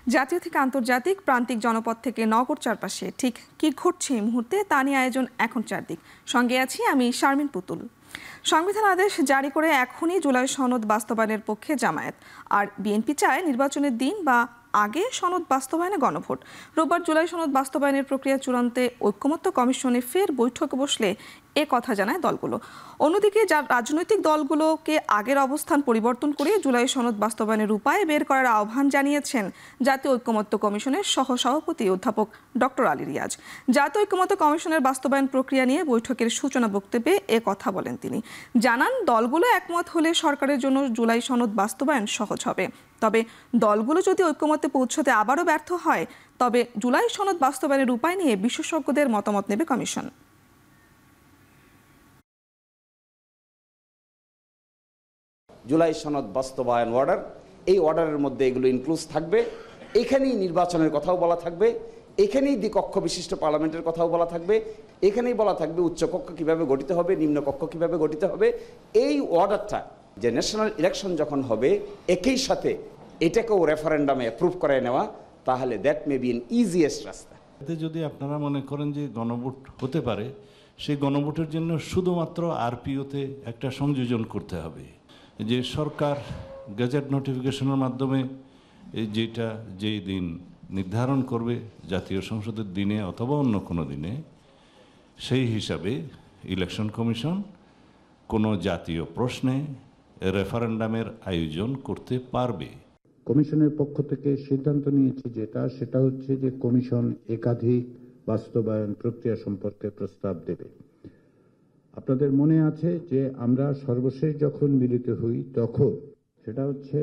জাতীয় থেকে আন্তর্জাতিক, প্রান্তিক জনপদ থেকে নগর চারপাশে ঠিক কি ঘটছে এই মুহূর্তে তা নিয়ে আয়োজন এখন চারদিক। সঙ্গে আছি আমি শারমিন পুতুল। সংবিধান আদেশ জারি করে এখনই জুলাই সনদ বাস্তবায়নের পক্ষে জামায়াত, আর বিএনপি চায় নির্বাচনের দিন বা আগে সনদ বাস্তবায়নে গণভোট। রোববার জুলাই সনদ বাস্তবায়নের প্রক্রিয়া চূড়ান্তে ঐকমত্য কমিশনে ফের বৈঠকে বসলে এ কথা জানায় দলগুলো। অন্যদিকে রাজনৈতিক দলগুলোকে আগের অবস্থান পরিবর্তন করে জুলাই সনদ বাস্তবায়নের উপায় বের করার আহ্বান জানিয়েছেন জাতীয় ঐকমত্য কমিশনের সহসভাপতি অধ্যাপক ডক্টর আলী রিয়াজ। জাতীয় ঐকমত্য কমিশনের বাস্তবায়ন প্রক্রিয়া নিয়ে বৈঠকের সূচনা বক্তব্যে এ কথা বলেন তিনি। জানান, দলগুলো একমত হলে সরকারের জন্য জুলাই সনদ বাস্তবায়ন সহজ হবে। তবে দলগুলো যদি ঐকমত্যে পৌঁছতে আবারও ব্যর্থ হয়, তবে জুলাই সনদ বাস্তবায়নের উপায় নিয়ে বিশেষজ্ঞদের মতামত নেবে কমিশন। জুলাই সনদ বাস্তবায়ন অর্ডার, এই অর্ডারের মধ্যে এগুলো ইনক্লুড থাকবে। এখানেই নির্বাচনের কথাও বলা থাকবে, এখানেই দ্বিকক্ষ বিশিষ্ট পার্লামেন্টের কথাও বলা থাকবে, এখানেই বলা থাকবে উচ্চকক্ষ কিভাবে গঠিত হবে, নিম্নকক্ষ কিভাবে গঠিত হবে। এই অর্ডারটা যে ন্যাশনাল ইলেকশন যখন হবে একই সাথে এটাকেও রেফারেন্ডামে অ্যাপ্রুভ করে নেওয়া, তাহলে that may be N easiest রাস্তা। এতে যদি আপনারা মনে করেন যে গণভোট হতে পারে, সেই গণভোটের জন্য শুধুমাত্র আরপিওতে একটা সংযোজন করতে হবে, যে সরকার গেজেট নোটিফিকেশনের মাধ্যমে যেই দিন নির্ধারণ করবে জাতীয় সংসদের দিনে অথবা অন্য কোনো দিনে, সেই হিসাবে ইলেকশন কমিশন কোনো জাতীয় প্রশ্নে রেফারেন্ডামের আয়োজন করতে পারবে। কমিশনের পক্ষ থেকে সিদ্ধান্ত নিয়েছি সেটা হচ্ছে যে কমিশন একাধিক বাস্তবায়ন প্রক্রিয়া সম্পর্কে প্রস্তাব দেবে। আপনাদের মনে আছে যে আমরা সর্বশেষ যখন মিলিত হই তখন সেটা হচ্ছে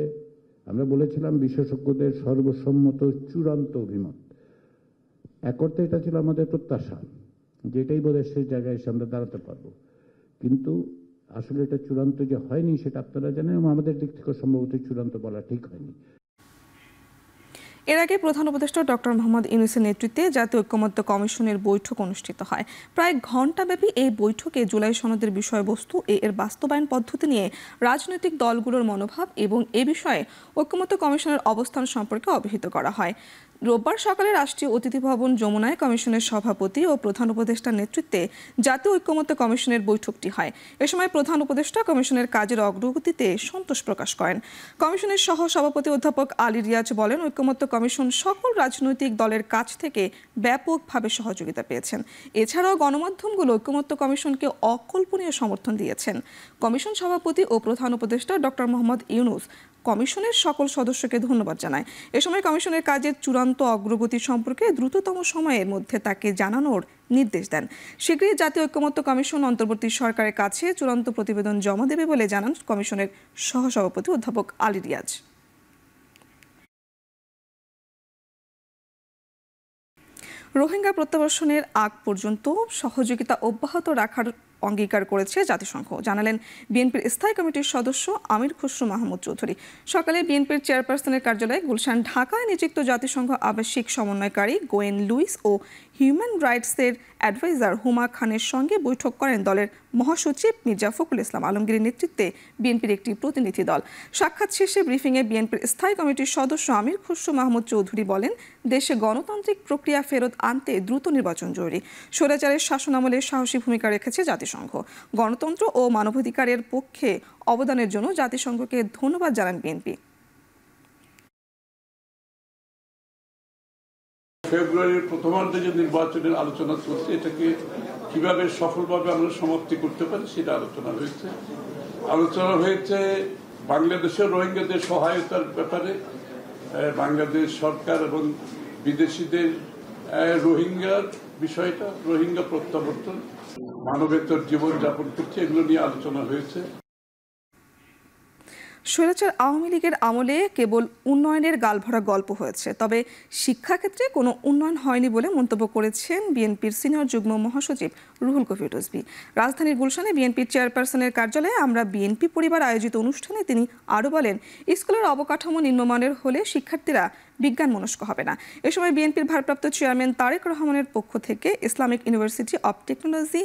আমরা বলেছিলাম বিশেষজ্ঞদের সর্বসম্মত চূড়ান্ত অভিমত। এক অর্থে এটা ছিল আমাদের প্রত্যাশা, যেটাই বোধহয় সেই জায়গায় এসে আমরা দাঁড়াতে পারবো, কিন্তু আসলে এটা চূড়ান্ত যে হয়নি সেটা আপনারা জানেন, এবং আমাদের দিক থেকে সম্ভবত চূড়ান্ত বলা ঠিক হয়নি। এর আগে প্রধান উপদেষ্টা ডক্টর মোহাম্মদ ইউনূসের নেতৃত্বে জাতীয় ঐকমত্য কমিশনের বৈঠক অনুষ্ঠিত হয়। প্রায় ঘণ্টাব্যাপী এই বৈঠকে জুলাই সনদের বিষয়বস্তু, এর বাস্তবায়ন পদ্ধতি নিয়ে রাজনৈতিক দলগুলোর মনোভাব এবং এ বিষয়ে ঐকমত্য কমিশনের অবস্থান সম্পর্কে অবহিত করা হয়। রোববার সকালে রাষ্ট্রীয় অতিথি ভবন যমুনায় কমিশনের সভাপতি ও প্রধান উপদেষ্টার নেতৃত্বে জাতীয় ঐকমত্য কমিশনের বৈঠকটি হয়। এ সময় প্রধান উপদেষ্টা কমিশনের কাজের অগ্রগতিতে সন্তোষ প্রকাশ করেন। কমিশনের সহ সভাপতি অধ্যাপক আলী রিয়াজ বলেন, ঐকমত্য কমিশন সকল রাজনৈতিক দলের কাছ থেকে ব্যাপকভাবে সহযোগিতা পেয়েছেন। এছাড়াও গণমাধ্যমগুলো ঐকমত্য কমিশনকে অকল্পনীয় সমর্থন দিয়েছেন। কমিশন সভাপতি ও প্রধান উপদেষ্টা ডক্টর মোহাম্মদ ইউনূস কমিশনের সকল সদস্যকে ধন্যবাদ জানায়। এ সময় কমিশনের কাজের চূড়ান্ত অগ্রগতি সম্পর্কে দ্রুততম সময়ের মধ্যে তাকে জানানোর নির্দেশ দেন। শীঘ্রই জাতীয় ঐকমত্য কমিশন অন্তর্বর্তী সরকারের কাছে চূড়ান্ত প্রতিবেদন জমা দেবে বলে জানান কমিশনের সহসভাপতি অধ্যাপক আলী রিয়াজ। রোহিঙ্গা প্রত্যাবাসনের আগ পর্যন্ত সহযোগিতা অব্যাহত রাখার অঙ্গীকার করেছে জাতিসংঘ, জানালেন বিএনপির স্থায়ী কমিটির সদস্য আমির খসরু মাহমুদ চৌধুরী। সকালে বিএনপির চেয়ারপারসনের কার্যালয়ে গুলশান ঢাকায় নিযুক্ত জাতিসংঘ আবাসিক সমন্বয়কারী গোয়েন লুইস ও হিউম্যান রাইটসের অ্যাডভাইজার হুমা খানের সঙ্গে বৈঠক করেন দলের মহাসচিব মির্জা ফখরুল ইসলাম আলমগীরের নেতৃত্বে বিএনপির একটি প্রতিনিধি দল। সাক্ষাৎ শেষে ব্রিফিংয়ে বিএনপির স্থায়ী কমিটির সদস্য আমির খসরু মাহমুদ চৌধুরী বলেন, দেশে গণতান্ত্রিক প্রক্রিয়া ফেরত আনতে দ্রুত নির্বাচন জরুরি। স্বৈরাচারের শাসনামলে সাহসী ভূমিকা রেখেছে জাতিসংঘ। গণতন্ত্র ও মানবাধিকারের পক্ষে অবদানের জন্য জাতিসংঘকে ধন্যবাদ জানান বিএনপি। ফেব্রুয়ারির প্রথমার্ধে যে নির্বাচনের আলোচনা চলছে, এটাকে কিভাবে সফলভাবে আমরা সমাপ্তি করতে পারি সেটা আলোচনা হয়েছে। বাংলাদেশের রোহিঙ্গাদের সহায়তার ব্যাপারে বাংলাদেশ সরকার এবং বিদেশিদের রোহিঙ্গার বিষয়টা, রোহিঙ্গা প্রত্যাবর্তন, মানবেতর জীবনযাপন করছে, এগুলো নিয়ে আলোচনা হয়েছে। স্বৈরাচার আওয়ামী লীগের আমলে কেবল উন্নয়নের গালভরা গল্প হয়েছে, তবে শিক্ষাক্ষেত্রে কোনো উন্নয়ন হয়নি বলে মন্তব্য করেছেন বিএনপির সিনিয়র যুগ্ম মহাসচিব রুহুল কবির রিজভী। রাজধানীর গুলশানে বিএনপির চেয়ারপারসনের কার্যালয়ে আমরা বিএনপি পরিবার আয়োজিত অনুষ্ঠানে তিনি আরও বলেন, স্কুলের অবকাঠামো নিম্নমানের হলে শিক্ষার্থীরা বিজ্ঞান মনস্ক হবে না। এ সময় বিএনপির ভারপ্রাপ্ত চেয়ারম্যান তারেক রহমানের পক্ষ থেকে Islamic university of technology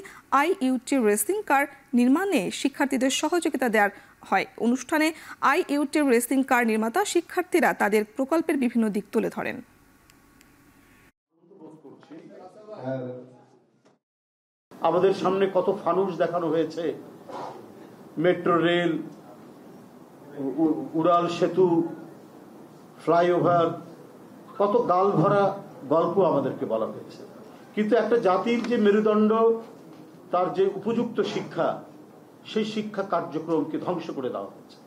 IUT racing car নির্মাণে শিক্ষার্থীদের সহযোগিতা দেওয়ার হয়। অনুষ্ঠানে IUT রেসিং কার নির্মাতা শিক্ষার্থীরা তাদের প্রকল্পের বিভিন্ন দিক তুলে ধরেন। আমাদের সামনে কত ফানুস দেখানো হয়েছে, মেট্রো রেল, উড়াল সেতু, ফ্লাইওভার, কত গাল ভরা গল্প আমাদেরকে বলা হয়েছে। কিন্তু একটা জাতির যে মেরুদণ্ড, তার যে উপযুক্ত শিক্ষা, সেই শিক্ষা কার্যক্রমকে ধ্বংস করে দেওয়া হয়েছে।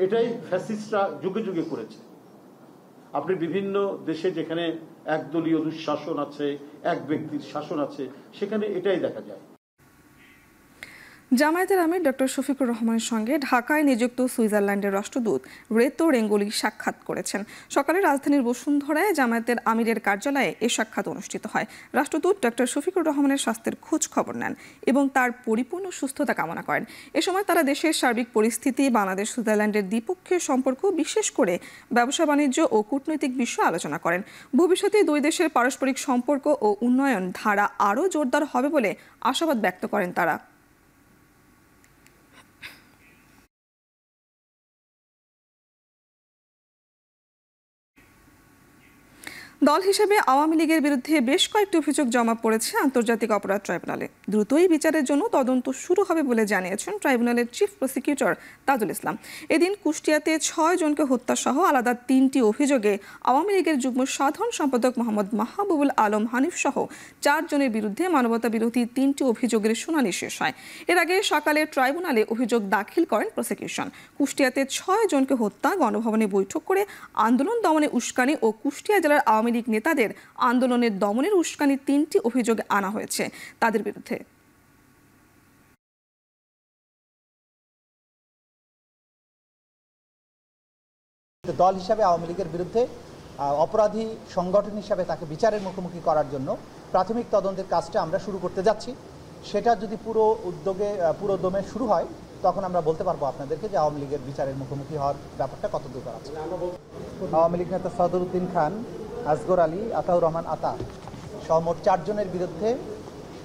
এটাই ফ্যাসিস্টরা যুগে যুগে করেছে। আপনি বিভিন্ন দেশে যেখানে একদলীয় দুঃশাসন আছে, এক ব্যক্তির শাসন আছে, সেখানে এটাই দেখা যায়। জামায়াতের আমির ডক্টর শফিকুর রহমানের সঙ্গে ঢাকায় নিযুক্ত সুইজারল্যান্ডের রাষ্ট্রদূত রেতো রেঙ্গুলি সাক্ষাৎ করেছেন। সকালে রাজধানীর বসুন্ধরায় জামায়াতের আমিরের কার্যালয়ে এ সাক্ষাৎ অনুষ্ঠিত হয়। রাষ্ট্রদূত ডক্টর শফিকুর রহমানের স্বাস্থ্যের খোঁজ খবর নেন এবং তার পরিপূর্ণ সুস্থতা কামনা করেন। এ সময় তারা দেশের সার্বিক পরিস্থিতি, বাংলাদেশ সুইজারল্যান্ডের দ্বিপক্ষীয় সম্পর্ক, বিশেষ করে ব্যবসা বাণিজ্য ও কূটনৈতিক বিষয়ে আলোচনা করেন। ভবিষ্যতে দুই দেশের পারস্পরিক সম্পর্ক ও উন্নয়ন ধারা আরও জোরদার হবে বলে আশাবাদ ব্যক্ত করেন তারা। দল হিসেবে আওয়ামী লীগের বিরুদ্ধে বেশ কয়েকটি অভিযোগ জমা পড়েছে আন্তর্জাতিক অপরাধ ট্রাইব্যুনালে। দ্রুতই বিচারের জন্য তদন্ত শুরু হবে বলে জানিয়েছেন ট্রাইব্যুনালের চিফ প্রসিকিউটর তাজুল ইসলাম। এদিন কুষ্টিয়াতে 6 জনকে হত্যাসহ আলাদা 3টি অভিযোগে আওয়ামী লীগের যুগ্ম সাধারণ সম্পাদক মোহাম্মদ মাহবুবুল আলম হানিফ সহ 4 জনের বিরুদ্ধে মানবতা বিরোধী 3টি অভিযোগের শুনানি শেষ হয়। এর আগে সকালে ট্রাইব্যুনালে অভিযোগ দাখিল করেন প্রসিকিউশন। কুষ্টিয়াতে 6 জনকে হত্যা, গণভবনে বৈঠক করে আন্দোলন দমনে উস্কানি ও কুষ্টিয়া জেলার আওয়ামী লীগ নেতাদের আন্দোলনের দমনের উস্কানি 3টি অভিযোগ আনা হয়েছে তাদের বিরুদ্ধে। দল হিসাবে আওয়ামী লীগের বিরুদ্ধে অপরাধী সংগঠন হিসাবে তাকে বিচারের মুখোমুখি করার জন্য প্রাথমিক তদন্তের কাজটা আমরা শুরু করতে যাচ্ছি। সেটা যদি পুরো দমে শুরু হয়, তখন আমরা বলতে পারবো আপনাদেরকে যে আওয়ামী লীগের বিচারের মুখোমুখি হওয়ার ব্যাপারটা কত দূর আছে। আওয়ামী লীগ নেতা সদরউদ্দিন খান, আসগর আলী, আতাউর রহমান আতা সহ মোট 4 জনের বিরুদ্ধে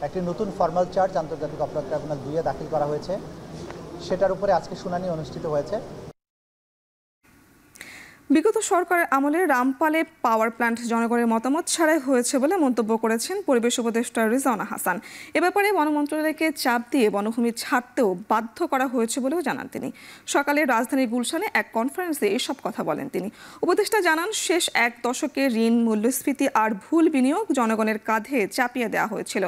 একটি নতুন ফর্মাল চার্জ আন্তর্জাতিক অপরাধ ট্রাইব্যুনাল 2-এ দাখিল করা হয়েছে। সেটার উপরে আজকে শুনানি অনুষ্ঠিত হয়েছে। বিগত সরকারের আমলে রামপালে পাওয়ার প্ল্যান্ট জনগণের মতামত ছাড়াই হয়েছে বলে মন্তব্য করেছেন পরিবেশ উপদেষ্টা রিজওয়ানা হাসান। এ ব্যাপারে বন মন্ত্রণালয়কে চাপ দিয়ে বনভূমি ছাড়তেও বাধ্য করা হয়েছে বলেও জানান তিনি। সকালে রাজধানীর গুলশানে এক কনফারেন্সে এসব কথা বলেন তিনি। উপদেষ্টা জানান, শেষ 1 দশকে ঋণ, মূল্যস্ফীতি আর ভুল বিনিয়োগ জনগণের কাঁধে চাপিয়ে দেওয়া হয়েছিল।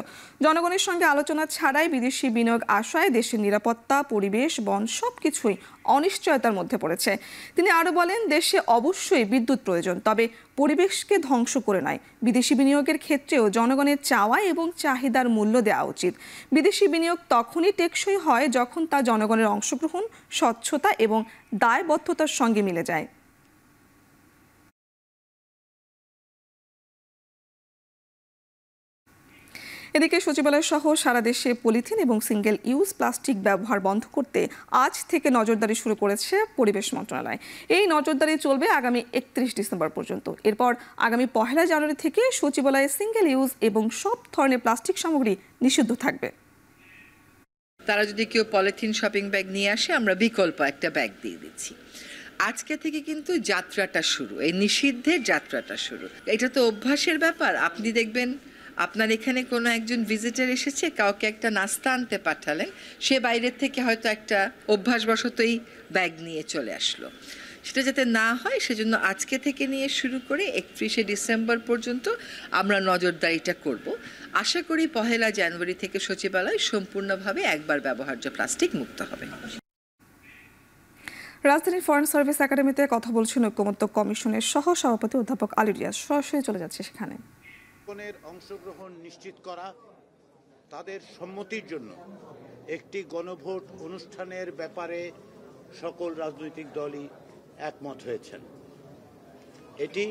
জনগণের সঙ্গে আলোচনা ছাড়াই বিদেশি বিনিয়োগ আশায় দেশের নিরাপত্তা, পরিবেশ, বন সবকিছুই অনিশ্চয়তার মধ্যে পড়েছে। তিনি আরও বলেন, দেশে অবশ্যই বিদ্যুৎ প্রয়োজন, তবে পরিবেশকে ধ্বংস করে নয়। বিদেশি বিনিয়োগের ক্ষেত্রেও জনগণের চাওয়া এবং চাহিদার মূল্য দেওয়া উচিত। বিদেশি বিনিয়োগ তখনই টেকসই হয় যখন তা জনগণের অংশগ্রহণ, স্বচ্ছতা এবং দায়বদ্ধতার সঙ্গে মিলে যায়। এদিকে সচিবালয় সহ সারা দেশে পলিথিন এবং সিঙ্গেল ইউজ প্লাস্টিক ব্যবহার বন্ধ করতে আজ থেকে নজরদারি শুরু করেছে পরিবেশ মন্ত্রণালয়। এই নজরদারি চলবে আগামী 31 ডিসেম্বর পর্যন্ত। এরপর আগামী 1 জানুয়ারি থেকে সচিবালয়ে সিঙ্গেল ইউজ এবং সব ধরনের প্লাস্টিক সামগ্রী নিষিদ্ধ থাকবে। তারা যদি কেউ পলিথিন শপিং ব্যাগ নিয়ে আসে, আমরা বিকল্প একটা ব্যাগ দিয়ে দিচ্ছি। আজকে থেকে কিন্তু যাত্রাটা শুরু, এই নিষিদ্ধের যাত্রাটা শুরু। এটা তো অভ্যাসের ব্যাপার। আপনি দেখবেন আপনার এখানে কোনো একজন ভিজিটার এসেছে, কাউকে একটা নাস্তা আনতে পাঠালেন, সে বাইরের থেকে হয়তো একটা অভ্যাসবশতই ব্যাগ নিয়ে চলে আসলো। সেটা যাতে না হয় সেজন্য আজকে থেকে নিয়ে শুরু করে 31 ডিসেম্বর পর্যন্ত আমরা নজরদারিটা করব। আশা করি 1 জানুয়ারি থেকে সচিবালয় সম্পূর্ণভাবে একবার ব্যবহার্য প্লাস্টিক মুক্ত হবে। রাজধানীর ফরেন সার্ভিস একাডেমিতে কথা বলছেন ঐক্যমত্য কমিশনের সহ সভাপতি অধ্যাপক আলী রিয়াজ। সরাসরি চলে যাচ্ছে সেখানে। অংশগ্রহণ নিশ্চিত করা, তাদের সম্মতির জন্য একটি গণভোট অনুষ্ঠানের ব্যাপারে সকল রাজনৈতিক দলই একমত হয়েছেন। এটি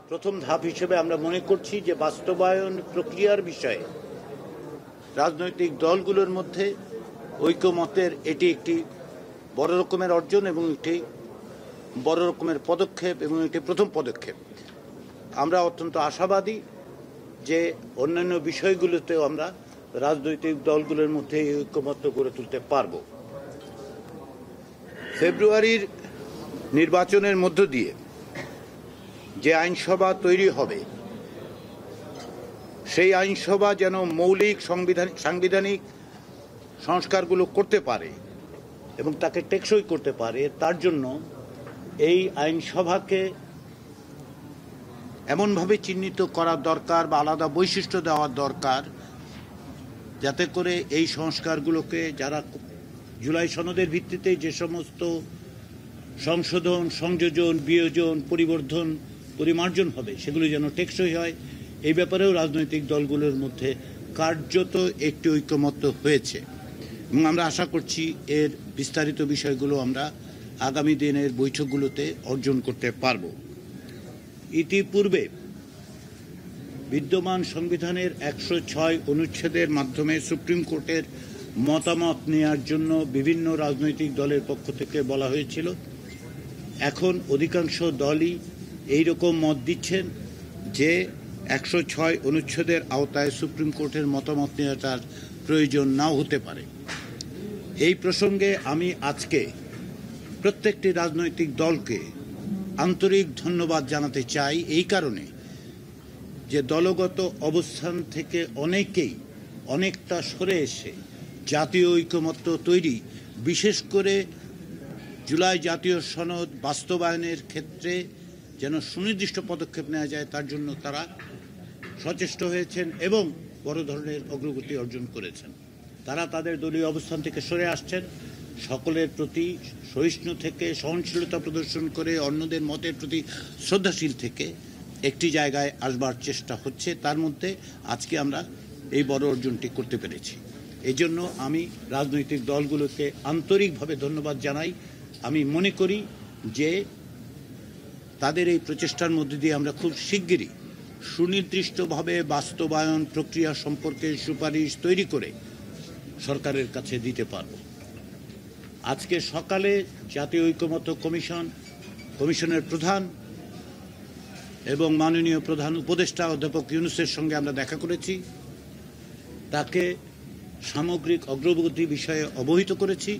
প্রথম ধাপ হিসেবে আমরা মনে করছি যে বাস্তবায়ন প্রক্রিয়ার বিষয়ে রাজনৈতিক দলগুলোর মধ্যে ঐক্যমতের এটি একটি বড় রকমের অর্জন এবং একটি বড় রকমের পদক্ষেপ এবং একটি প্রথম পদক্ষেপ। আমরা অত্যন্ত আশাবাদী যে অন্যান্য বিষয়গুলোতেও আমরা রাজনৈতিক দলগুলোর মধ্যে এই ঐক্যমত্য গড়ে তুলতে পারব। ফেব্রুয়ারির নির্বাচনের মধ্য দিয়ে যে আইনসভা তৈরি হবে সেই আইনসভা যেন মৌলিক সাংবিধানিক সংস্কারগুলো করতে পারে এবং তাকে টেকসই করতে পারে, তার জন্য এই আইনসভাকে এমনভাবে চিহ্নিত করা দরকার বা আলাদা বৈশিষ্ট্য দেওয়া দরকার যাতে করে এই সংস্কারগুলোকে যারা জুলাই সনদের ভিত্তিতে যে সমস্ত সংশোধন, সংযোজন, বিয়োজন, পরিবর্ধন, পরিমার্জন হবে সেগুলো যেন টেকসই হয়। এই ব্যাপারেও রাজনৈতিক দলগুলোর মধ্যে কার্যত একটি ঐকমত্য হয়েছে এবং আমরা আশা করছি এর বিস্তারিত বিষয়গুলো আমরা আগামী দিনের বৈঠকগুলোতে অর্জন করতে পারব। ইতিপূর্বে বিদ্যমান সংবিধানের 106 অনুচ্ছেদের মাধ্যমে সুপ্রিম কোর্টের মতামত নেওয়ার জন্য বিভিন্ন রাজনৈতিক দলের পক্ষ থেকে বলা হয়েছিল। এখন অধিকাংশ দলই এই রকম মত দিচ্ছেন যে 106 অনুচ্ছেদের আওতায় সুপ্রিম কোর্টের মতামত নেওয়াটার প্রয়োজন নাও হতে পারে। এই প্রসঙ্গে আমি আজকে প্রত্যেকটি রাজনৈতিক দলকে আন্তরিক ধন্যবাদ জানাতে চাই, এই কারণে যে দলগত অবস্থান থেকে অনেকেই অনেকটা সরে এসে জাতীয় ঐকমত্য তৈরি, বিশেষ করে জুলাই জাতীয় সনদ বাস্তবায়নের ক্ষেত্রে যেন সুনির্দিষ্ট পদক্ষেপ নেওয়া যায় তার জন্য তারা সচেষ্ট হয়েছেন এবং বড় ধরনের অগ্রগতি অর্জন করেছেন। তারা তাদের দলীয় অবস্থান থেকে সরে আসছেন, সকলের প্রতি সহিষ্ণু থেকে সহনশীলতা প্রদর্শন করে অন্যদের মতের প্রতি শ্রদ্ধাশীল থেকে একটি জায়গায় আসবার চেষ্টা হচ্ছে। তার মধ্যে আজকে আমরা এই বড় অর্জনটি করতে পেরেছি। এই জন্য আমি রাজনৈতিক দলগুলোকে আন্তরিকভাবে ধন্যবাদ জানাই। আমি মনে করি যে তাদের এই প্রচেষ্টার মধ্যে দিয়ে আমরা খুব শিগগিরই সুনির্দিষ্টভাবে বাস্তবায়ন প্রক্রিয়া সম্পর্কে সুপারিশ তৈরি করে সরকারের কাছে দিতে পারব। আজকে সকালে জাতীয় ঐকমত্য কমিশনের প্রধান এবং মাননীয় প্রধান উপদেষ্টা অধ্যাপক ইউনূসের সঙ্গে আমরা দেখা করেছি, তাকে সামগ্রিক অগ্রগতি বিষয়ে অবহিত করেছি।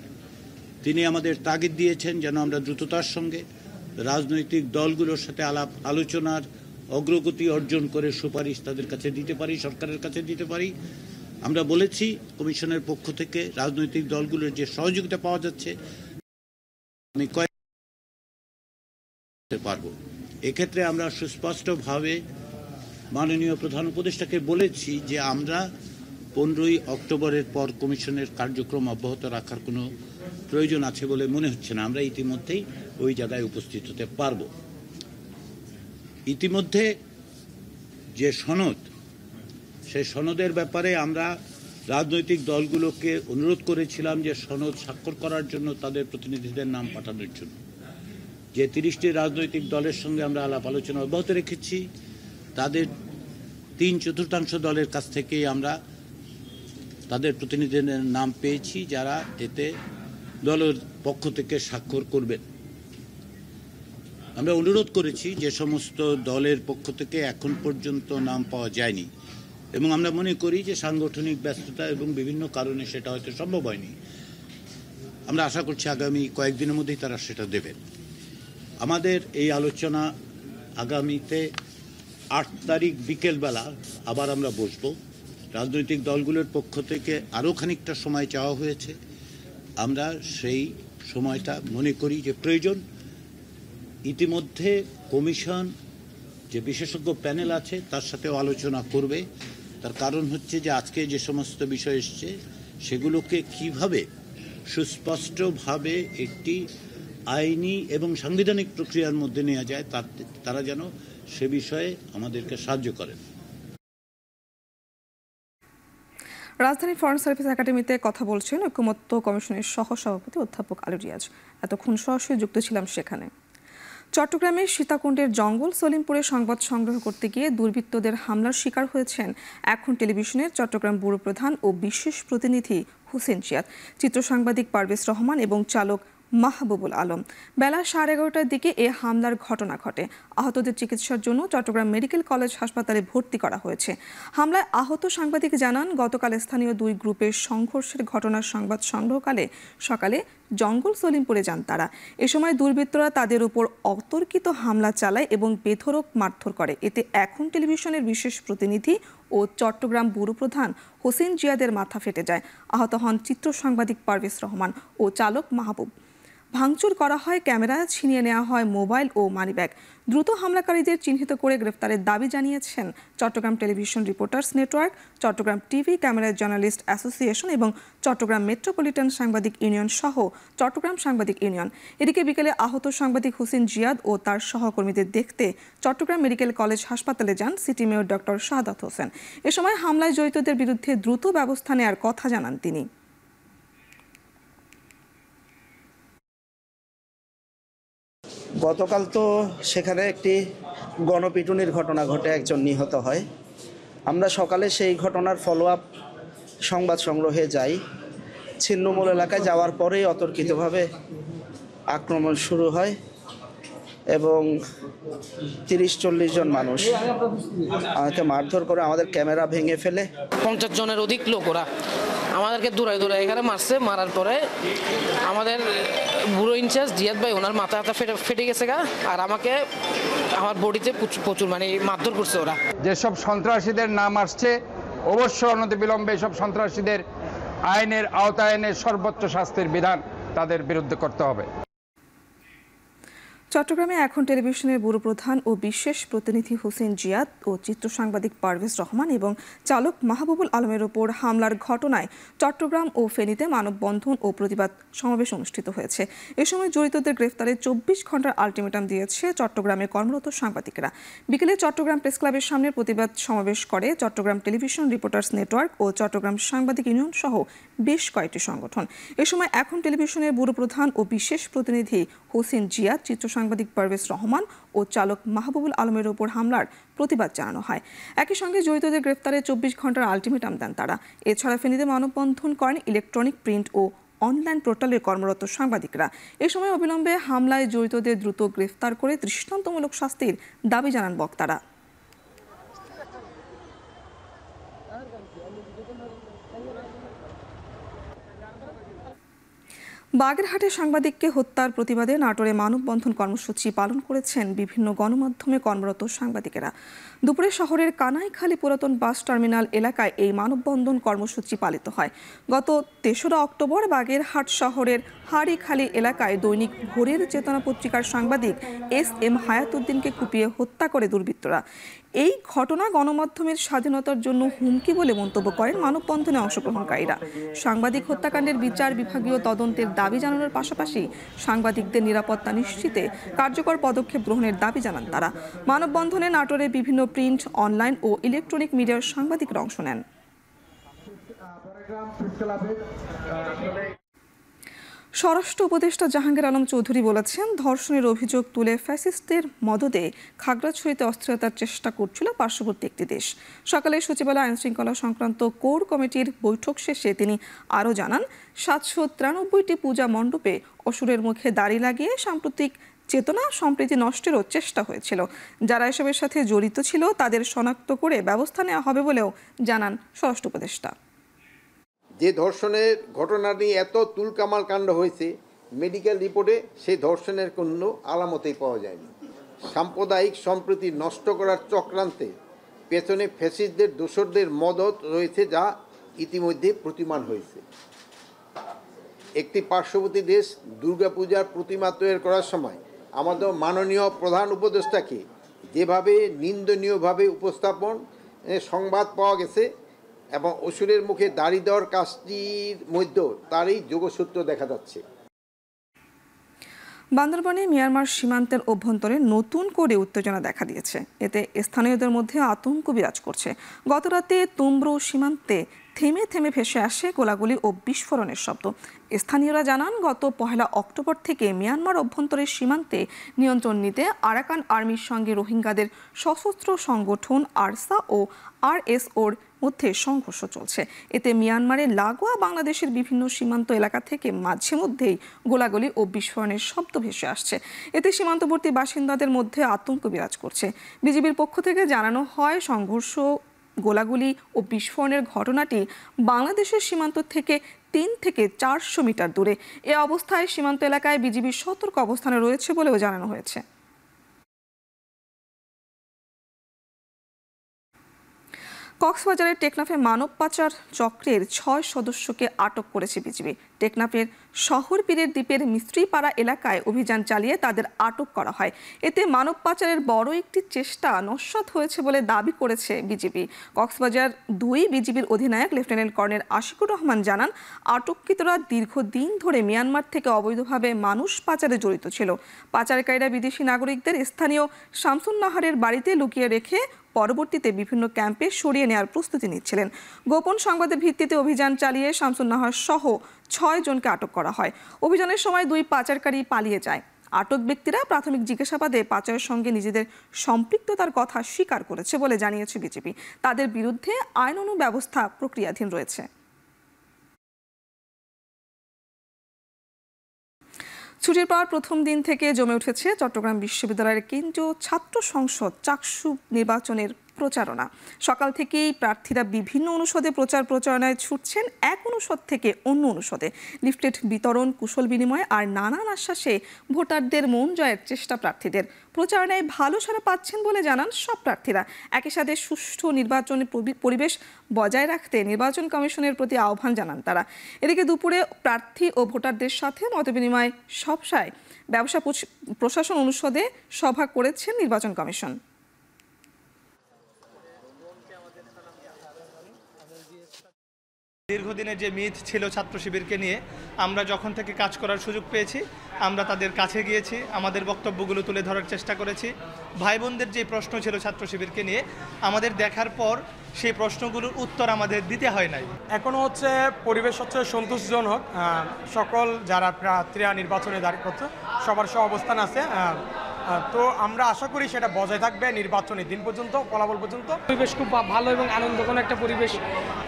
তিনি আমাদের তাগিদ দিয়েছেন যেন আমরা দ্রুততার সঙ্গে রাজনৈতিক দলগুলোর সাথে আলোচনার অগ্রগতি অর্জন করে সুপারিশ তাদের কাছে দিতে পারি, সরকারের কাছে দিতে পারি। আমরা বলেছি কমিশনের পক্ষ থেকে রাজনৈতিক দলগুলোর যে সহযোগিতা পাওয়া যাচ্ছে আমি করতে পারবো। এক্ষেত্রে আমরা সুস্পষ্টভাবে মাননীয় প্রধান উপদেষ্টাকে বলেছি যে আমরা 15ই অক্টোবরের পর কমিশনের কার্যক্রম অব্যাহত রাখার কোনো প্রয়োজন আছে বলে মনে হচ্ছে না। আমরা ইতিমধ্যেই ওই জায়গায় উপস্থিত হতে পারব। ইতিমধ্যে যে সনদ, সেই সনদের ব্যাপারে আমরা রাজনৈতিক দলগুলোকে অনুরোধ করেছিলাম যে সনদ স্বাক্ষর করার জন্য তাদের প্রতিনিধিদের নাম পাঠানোর জন্য। যে 30টি রাজনৈতিক দলের সঙ্গে আমরা আলাপ আলোচনা অব্যাহত রেখেছি, তাদের 3/4 দলের কাছ থেকেই আমরা তাদের প্রতিনিধিদের নাম পেয়েছি যারা এতে দলের পক্ষ থেকে স্বাক্ষর করবেন। আমরা অনুরোধ করেছি যে সমস্ত দলের পক্ষ থেকে এখন পর্যন্ত নাম পাওয়া যায়নি এবং আমরা মনে করি যে সাংগঠনিক ব্যস্ততা এবং বিভিন্ন কারণে সেটা হয়তো সম্ভব হয়নি। আমরা আশা করছি আগামী কয়েকদিনের মধ্যেই তারা সেটা দেবেন। আমাদের এই আলোচনা আগামীতে 8 তারিখ বিকেলবেলা আবার আমরা বসব। রাজনৈতিক দলগুলোর পক্ষ থেকে আরও খানিকটা সময় চাওয়া হয়েছে। আমরা সেই সময়টা মনে করি যে প্রয়োজন। ইতিমধ্যে কমিশন যে বিশেষজ্ঞ প্যানেল আছে তার সাথেও আলোচনা করবে। তার কারণ হচ্ছে যে আজকে যে সমস্ত বিষয় এসছে সেগুলোকে কিভাবে সুস্পষ্টভাবে একটি আইনি এবং সাংবিধানিক প্রক্রিয়ার মধ্যে নেওয়া যায় তারা যেন সে বিষয়ে আমাদেরকে সাহায্য করেন। রাজধানী ফরেন সার্ভিস একাডেমিতে কথা বলছেন ঐকমত্য কমিশনের সহসভাপতি অধ্যাপক আলী রিয়াজ। এতক্ষণ সরাসরি যুক্ত ছিলাম সেখানে। চট্টগ্রামের সীতাকুণ্ডের জঙ্গল সলিমপুরে সংবাদ সংগ্রহ করতে গিয়ে দুর্বৃত্তদের হামলার শিকার হয়েছেন এখন টেলিভিশনের চট্টগ্রাম ব্যুরো প্রধান ও বিশেষ প্রতিনিধি হোসেন জিয়াদ, চিত্র সাংবাদিক পারভেজ রহমান এবং চালক মাহবুবুল আলম। বেলা 11:30টার দিকে এ হামলার ঘটনা ঘটে। আহতদের চিকিৎসার জন্য চট্টগ্রাম মেডিকেল কলেজ হাসপাতালে ভর্তি করা হয়েছে। হামলায় আহত সাংবাদিক জানান, গতকাল স্থানীয় 2 গ্রুপের সংঘর্ষের ঘটনার সংবাদ সংগ্রহকালে সকালে জঙ্গল সলিমপুরে যান তারা। এ সময় দুর্বৃত্তরা তাদের উপর অতর্কিত হামলা চালায় এবং বেধড়ক মারধর করে। এতে এখন টেলিভিশনের বিশেষ প্রতিনিধি ও চট্টগ্রাম ব্যুরো প্রধান হোসেন জিয়াদের মাথা ফেটে যায়। আহত হন চিত্র সাংবাদিক পারভেজ রহমান ও চালক মাহবুব। ভাঙচুর করা হয় ক্যামেরা, ছিনিয়ে নেওয়া হয় মোবাইল ও মানিব্যাগ। দ্রুত হামলাকারীদের চিহ্নিত করে গ্রেফতারের দাবি জানিয়েছেন Chittagong television reporters network, Chittagong TV camera journalist association এবং চট্টগ্রাম মেট্রোপলিটন সাংবাদিক ইউনিয়ন সহ চট্টগ্রাম সাংবাদিক ইউনিয়ন। এদিকে বিকেলে আহত সাংবাদিক হোসেন জিয়াদ ও তার সহকর্মীদের দেখতে চট্টগ্রাম মেডিকেল কলেজ হাসপাতালে যান city mayor doctor Shahadat Hossain. এ সময় হামলায় জড়িতদের বিরুদ্ধে দ্রুত ব্যবস্থা নেওয়ার কথা জানান তিনি। গতকাল তো সেখানে একটি গণপিটুনির ঘটনা ঘটে, একজন নিহত হয়। আমরা সকালে সেই ঘটনার ফলো আপ সংবাদ সংগ্রহে যাই। ছিন্নমূল এলাকায় যাওয়ার পরেই অতর্কিতভাবে আক্রমণ শুরু হয় এবং 30-40 জন মানুষ আমাকে মারধর করে, আমাদের ক্যামেরা ভেঙে ফেলে। 50 জনের অধিক লোক ওরা আমাদেরকে দৌড়ায় এখানে মারছে। মারার পরে আমাদের ব্যুরো ইনচার্জ জিয়াদ ভাই, ওনার মাথা ফেটে গেছে গা, আর আমাকে আমার বডিতে প্রচুর মারধর করছে ওরা। যেসব সন্ত্রাসীদের নাম আসছে, অবশ্যই অনতিবিলম্বে সব সন্ত্রাসীদের আইনের আওতায় এনে সর্বোচ্চ শাস্তির বিধান তাদের বিরুদ্ধে করতে হবে। চট্টগ্রামে এখন টেলিভিশনের ব্যুরো প্রধান ও বিশেষ প্রতিনিধি হোসেন জিয়াদ ও চিত্র সাংবাদিক পারভেজ রহমান এবং চালক মাহবুবুল আলমের ওপর হামলার ঘটনায় চট্টগ্রাম ও ফেনীতে মানববন্ধন ও প্রতিবাদ সমাবেশ অনুষ্ঠিত হয়েছে। এ সময় জড়িতদের গ্রেফতারে 24 ঘন্টার আলটিমেটাম দিয়েছে চট্টগ্রামে কর্মরত সাংবাদিকরা। বিকেলে চট্টগ্রাম প্রেস ক্লাবের সামনে প্রতিবাদ সমাবেশ করে চট্টগ্রাম টেলিভিশন রিপোর্টার্স নেটওয়ার্ক ও চট্টগ্রাম সাংবাদিক ইউনিয়ন সহ বেশ কয়েকটি সংগঠন। এ সময় এখন টেলিভিশনের ব্যুরো প্রধান ও বিশেষ প্রতিনিধি হোসেন জিয়াদ, চিত্র সাংবাদিক পারভেজ রহমান ও চালক মাহবুবুল আলমের ওপর হামলার প্রতিবাদ জানানো হয়। একই সঙ্গে জড়িতদের গ্রেফতারে 24 ঘন্টার আলটিমেটাম দেন তারা। এছাড়া ফেনীতে মানববন্ধন করেন ইলেকট্রনিক, প্রিন্ট ও অনলাইন পোর্টালে কর্মরত সাংবাদিকরা। এ সময় অবিলম্বে হামলায় জড়িতদের দ্রুত গ্রেফতার করে দৃষ্টান্তমূলক শাস্তির দাবি জানান বক্তারা। বাগেরহাটে সাংবাদিককে হত্যার প্রতিবাদে নাটোরে মানববন্ধন কর্মসূচি পালন করেছেন বিভিন্ন গণমাধ্যমে কর্মরত সাংবাদিকেরা। দুপুরে শহরের কানাইখালী পুরাতন বাস টার্মিনাল এলাকায় এই মানববন্ধন কর্মসূচি পালিত হয়। গত 3রা অক্টোবর বাগেরহাট শহরের হাড়িখালী এলাকায় দৈনিক ভোরের চেতনা পত্রিকার সাংবাদিক SM হায়াতুদ্দিনকে কুপিয়ে হত্যা করে দুর্বৃত্তরা। এই ঘটনা গণমাধ্যমের স্বাধীনতার জন্য হুমকি বলে মন্তব্য করেন মানববন্ধনে অংশগ্রহণকারীরা। সাংবাদিক হত্যাকাণ্ডের বিচার বিভাগীয় তদন্তের দাবি জানানোর পাশাপাশি সাংবাদিকদের নিরাপত্তা নিশ্চিতে কার্যকর পদক্ষেপ গ্রহণের দাবি জানান তারা। মানববন্ধনে নাটোরে বিভিন্ন প্রিন্ট, অনলাইন ও ইলেকট্রনিক মিডিয়ার সাংবাদিকরা অংশ নেন। স্বরাষ্ট্র উপদেষ্টা জাহাঙ্গীর আলম চৌধুরী বলেছেন, ধর্ষণের অভিযোগ তুলে ফ্যাসিস্টদের মদদে খাগড়াছড়িতে অস্থিরতার চেষ্টা করছিল পার্শ্ববর্তী একটি দেশ। সকালে সচিবালয় আইনশৃঙ্খলা সংক্রান্ত কোর কমিটির বৈঠক শেষে তিনি আরও জানান, 793টি পূজা মণ্ডপে অসুরের মুখে দাড়ি লাগিয়ে সাম্প্রতিক চেতনা সম্প্রীতি নষ্টেরও চেষ্টা হয়েছিল। যারা এসবের সাথে জড়িত ছিল তাদের শনাক্ত করে ব্যবস্থা নেওয়া হবে বলেও জানান স্বরাষ্ট্র উপদেষ্টা। যে ধর্ষণের ঘটনা নিয়ে এত তুলকামাল কাণ্ড হয়েছে, মেডিকেল রিপোর্টে সেই ধর্ষণের কোনো আলামতেই পাওয়া যায়নি। সাম্প্রদায়িক সম্প্রীতি নষ্ট করার চক্রান্তে পেছনে ফ্যাসিস্টদের দোসরদের মদত রয়েছে, যা ইতিমধ্যে প্রতিমান হয়েছে। একটি পার্শ্ববর্তী দেশ দুর্গাপূজার প্রতিমা তৈরি করার সময় আমাদের মাননীয় প্রধান উপদেষ্টাকে যেভাবে নিন্দনীয়ভাবে উপস্থাপন সংবাদ পাওয়া গেছে এবং অসুরের মুখে দাড়ি দেওয়ার কাজটির মধ্যে তারই যোগসূত্র দেখা যাচ্ছে। বান্দরবানে মিয়ানমার সীমান্তের অভ্যন্তরে নতুন করে উত্তেজনা দেখা দিয়েছে। এতে স্থানীয়দের মধ্যে আতঙ্ক বিরাজ করছে। গতরাতে তুমব্রু সীমান্তে থেমে থেমে ভেসে আসে গোলাগুলি ও বিস্ফোরণের শব্দ। স্থানীয়রা জানান, গত 1 অক্টোবর থেকে মিয়ানমার অভ্যন্তরের সীমান্তে নিয়ন্ত্রণ নিতে আরাকান আর্মির সঙ্গে রোহিঙ্গাদের সশস্ত্র সংগঠন আরসা ও RSOর মধ্যে সংঘর্ষ চলছে। এতে মিয়ানমারের লাগোয়া বাংলাদেশের বিভিন্ন সীমান্ত এলাকা থেকে মাঝে মধ্যেই গোলাগুলি ও বিস্ফোরণের শব্দ ভেসে আসছে। এতে সীমান্তবর্তী বাসিন্দাদের মধ্যে আতঙ্ক বিরাজ করছে। বিজিবির পক্ষ থেকে জানানো হয়, সংঘর্ষ গোলাগুলি ও বিস্ফোরণের ঘটনাটি বাংলাদেশের সীমান্ত থেকে 3 থেকে 400 মিটার দূরে। এ অবস্থায় সীমান্ত এলাকায় বিজিবি সতর্ক অবস্থানে রয়েছে বলেও জানানো হয়েছে। কক্সবাজারের টেকনাফে মানব পাচার চক্রের 6 সদস্যকে আটক করেছে বিজিবি। টেকনাফের শহরপীরের দ্বীপের মিস্ত্রিপাড়া এলাকায় অভিযান চালিয়ে তাদের আটক করা হয়। এতে মানব পাচারের বড় একটি চেষ্টা নস্যাৎ হয়েছে বলে দাবি করেছে বিজিবি। কক্সবাজার 2 বিজিবির অধিনায়ক লেফটেন্যান্ট কর্নেল আশিকুর রহমান জানান, আটককৃতরা দীর্ঘদিন ধরে মিয়ানমার থেকে অবৈধভাবে মানুষ পাচারে জড়িত ছিল। পাচারকারীরা বিদেশি নাগরিকদের স্থানীয় শামসুন নাহারের বাড়িতে লুকিয়ে রেখে পরবর্তীতে বিভিন্ন ক্যাম্পে সরিয়ে নেওয়ার প্রস্তুতি নিচ্ছিলেন। গোপন সংবাদের ভিত্তিতে অভিযান চালিয়ে শামসুন নাহার সহ 6 জনকে আটক করা হয়। অভিযানের সময় 2 পাচারকারী পালিয়ে যায়। আটক ব্যক্তিরা প্রাথমিক জিজ্ঞাসাবাদে পাচারের সঙ্গে নিজেদের সম্পৃক্ততার কথা স্বীকার করেছে বলে জানিয়েছে বিজিবি। তাদের বিরুদ্ধে আইনানুগ ব্যবস্থা প্রক্রিয়াধীন রয়েছে। ছুটির পর প্রথম দিন থেকে জমে উঠেছে চট্টগ্রাম বিশ্ববিদ্যালয়ের কেন্দ্রীয় ছাত্র সংসদ চাকসু নির্বাচনের প্রচারণা। সকাল থেকেই প্রার্থীরা বিভিন্ন অনুষদে প্রচারণায় ছুটছেন এক অনুষদ থেকে অন্য অনুষদে। লিফলেট বিতরণ, কুশল বিনিময় আর নানান আশ্বাসে ভোটারদের মন জয়ের চেষ্টা প্রার্থীদের। প্রচারণায় ভালো সাড়া পাচ্ছেন বলে জানান সব প্রার্থীরা। একই সাথে সুষ্ঠু নির্বাচনী পরিবেশ বজায় রাখতে নির্বাচন কমিশনের প্রতি আহ্বান জানান তারা। এদিকে দুপুরে প্রার্থী ও ভোটারদের সাথে মতবিনিময় সভায় ব্যবসা প্রশাসন অনুষদে সভা করেছেন নির্বাচন কমিশন। দীর্ঘদিনের যে মিথ ছিল ছাত্র শিবিরকে নিয়ে, আমরা যখন থেকে কাজ করার সুযোগ পেয়েছি আমরা তাদের কাছে গিয়েছি, আমাদের বক্তব্যগুলো তুলে ধরার চেষ্টা করেছি। ভাই বোনদের যে প্রশ্ন ছিল ছাত্র শিবিরকে নিয়ে, আমাদের দেখার পর সেই প্রশ্নগুলোর উত্তর আমাদের দিতে হয় নাই। এখনও হচ্ছে পরিবেশ হচ্ছে সন্তোষজনক। সকল যারা প্রার্থীরা নির্বাচনে দাঁড়িয়ে করছে সবার অবস্থান আছে, তো আমরা আশা করি সেটা বজায় থাকবে নির্বাচনের দিন পর্যন্ত, ফলাফল পর্যন্ত। পরিবেশ খুব ভালো এবং আনন্দঘন একটা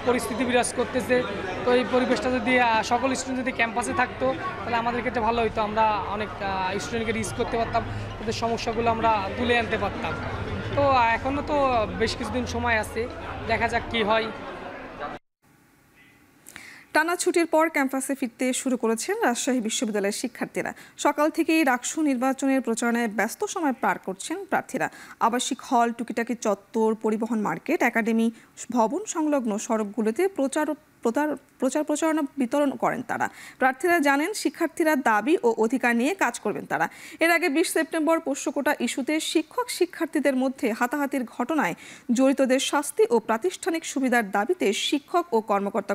পরিস্থিতি বিরাজ করতেছে। তো এই পরিবেশটা যদি সকল স্টুডেন্ট যদি ক্যাম্পাসে থাকতো তাহলে আমাদের ক্ষেত্রে ভালো হতো। আমরা অনেক স্টুডেন্টকে রিচ করতে পারতাম, তাদের সমস্যাগুলো আমরা তুলে আনতে পারতাম। তো এখনও তো বেশ কিছুদিন সময় আছে, দেখা যাক কি হয়। টানা ছুটির পর ক্যাম্পাসে ফিরতে শুরু করেছেন রাজশাহী বিশ্ববিদ্যালয়ের শিক্ষার্থীরা। সকাল থেকেই ডাকসু নির্বাচনের প্রচারণায় ব্যস্ত সময় পার করছেন প্রার্থীরা। আবাসিক হল, টুকিটাকি চত্বর, পরিবহন মার্কেট, একাডেমি ভবন সংলগ্ন সড়কগুলোতে প্রচারণা বিতরণ করেন তারা। প্রার্থীরা জানেন শিক্ষার্থীরা দাবি ও অধিকার নিয়ে কাজ করবেন তারা। এর আগে 20 সেপ্টেম্বর পোষ্যকোটা ইস্যুতে শিক্ষার্থীদের মধ্যে হাতাহাতির ঘটনায় জড়িতদের শাস্তি ও প্রাতিষ্ঠানিক সুবিধার দাবিতে শিক্ষক ও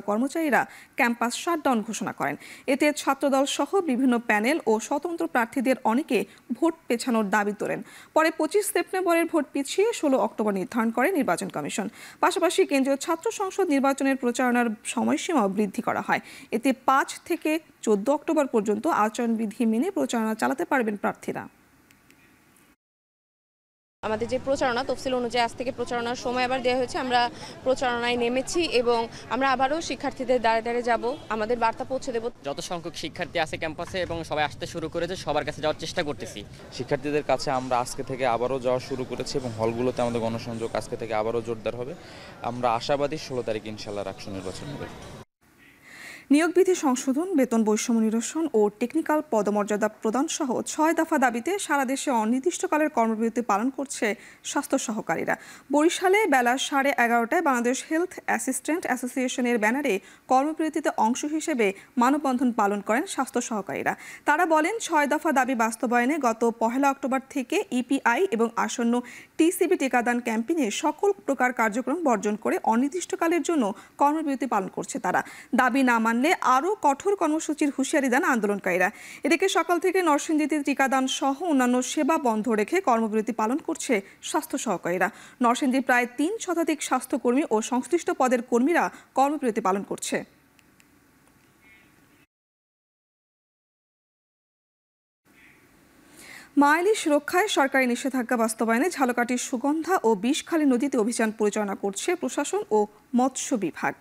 কর্মচারীরা ক্যাম্পাস শাটডাউন ঘোষণা করেন। এতে ছাত্রদল সহ বিভিন্ন প্যানেল ও স্বতন্ত্র প্রার্থীদের অনেকে ভোট পেছানোর দাবি তোলেন। পরে 25 সেপ্টেম্বরের ভোট পিছিয়ে 16 অক্টোবর নির্ধারণ করে নির্বাচন কমিশন। পাশাপাশি কেন্দ্রীয় ছাত্র সংসদ নির্বাচনের প্রচারণার সময়সীমা বৃদ্ধি করা হয়। এতে 5 থেকে 14 অক্টোবর পর্যন্ত আচরণবিধি মেনে প্রচারণা চালাতে পারবেন প্রার্থীরা। আমাদের যে প্রচারণা তফসিল অনুযায়ী আজ থেকে প্রচারণার সময় আবার দেওয়া হয়েছে। আমরা প্রচারণায় নেমেছি এবং আমরা আবারও শিক্ষার্থীদের দ্বারে দ্বারে যাব, আমাদের বার্তা পৌঁছে দেব। যত সংখ্যক শিক্ষার্থী আছে ক্যাম্পাসে এবং সবাই আসতে শুরু করেছে, সবার কাছে যাওয়ার চেষ্টা করতেছি। শিক্ষার্থীদের কাছে আমরা আজকে থেকে আবারও যাওয়া শুরু করেছি এবং হলগুলোতে আমাদের গণসংযোগ আজকে থেকে আবারও জোরদার হবে। আমরা আশাবাদী 16 তারিখ ইনশাল্লাহ রাকসু নির্বাচন হবে। নিয়োগ বিধি সংশোধন, বেতন বৈষম্য নিরসন ও টেকনিক্যাল পদমর্যাদা প্রদান সহ 6 দফা দাবিতে সারা দেশে অনির্দিষ্টকালের কর্মবিরতি পালন করছে স্বাস্থ্য সহকারীরা। বরিশালে বেলা 11:30টায় বাংলাদেশ হেলথ অ্যাসিস্ট্যান্ট অ্যাসোসিয়েশনের ব্যানারে কর্মবিরতিতে অংশ হিসেবে মানববন্ধন পালন করেন স্বাস্থ্য সহকারীরা। তারা বলেন, 6 দফা দাবি বাস্তবায়নে গত 1 অক্টোবর থেকে ইপিআই এবং আসন্ন টিসিবি টিকাদান ক্যাম্পেইনে সকল প্রকার কার্যক্রম বর্জন করে অনির্দিষ্টকালের জন্য কর্মবিরতি পালন করছে তারা। দাবি না মানলে আরও কঠোর কর্মসূচির হুঁশিয়ারি দেন আন্দোলনকারীরা। এদিকে সকাল থেকে নরসিংদীতে টিকাদান সহ অন্যান্য সেবা বন্ধ রেখে কর্মবিরতি পালন করছে স্বাস্থ্য সহকারীরা। নরসিংদীর প্রায় 3 শতাধিক স্বাস্থ্যকর্মী ও সংশ্লিষ্ট পদের কর্মীরা কর্মবিরতি পালন করছে। মাইলিশ রক্ষায় সরকারি নিষেধাজ্ঞা বাস্তবায়নে ঝালকাঠির সুগন্ধা ও বিষখালী নদীতে অভিযান পরিচালনা করছে প্রশাসন ও মৎস্য বিভাগ।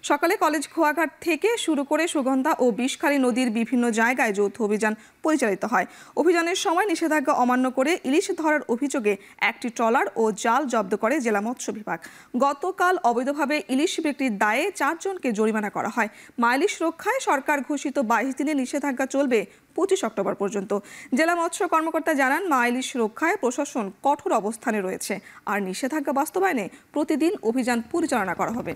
সকালে কলেজ খোয়াঘাট থেকে শুরু করে সুগন্ধা ও বিষখালী নদীর বিভিন্ন জায়গায় যৌথ অভিযান পরিচালিত হয়। অভিযানের সময় নিষেধাজ্ঞা অমান্য করে ইলিশ ধরার অভিযোগে একটি ট্রলার ও জাল জব্দ করে জেলা মৎস্য বিভাগ। গতকাল অবৈধভাবে ইলিশ বিক্রির দায়ে 4 জনকে জরিমানা করা হয়। ইলিশ রক্ষায় সরকার ঘোষিত 22 দিনের নিষেধাজ্ঞা চলবে 25 অক্টোবর পর্যন্ত। জেলা মৎস্য কর্মকর্তা জানান, ইলিশ রক্ষায় প্রশাসন কঠোর অবস্থানে রয়েছে আর নিষেধাজ্ঞা বাস্তবায়নে প্রতিদিন অভিযান পরিচালনা করা হবে।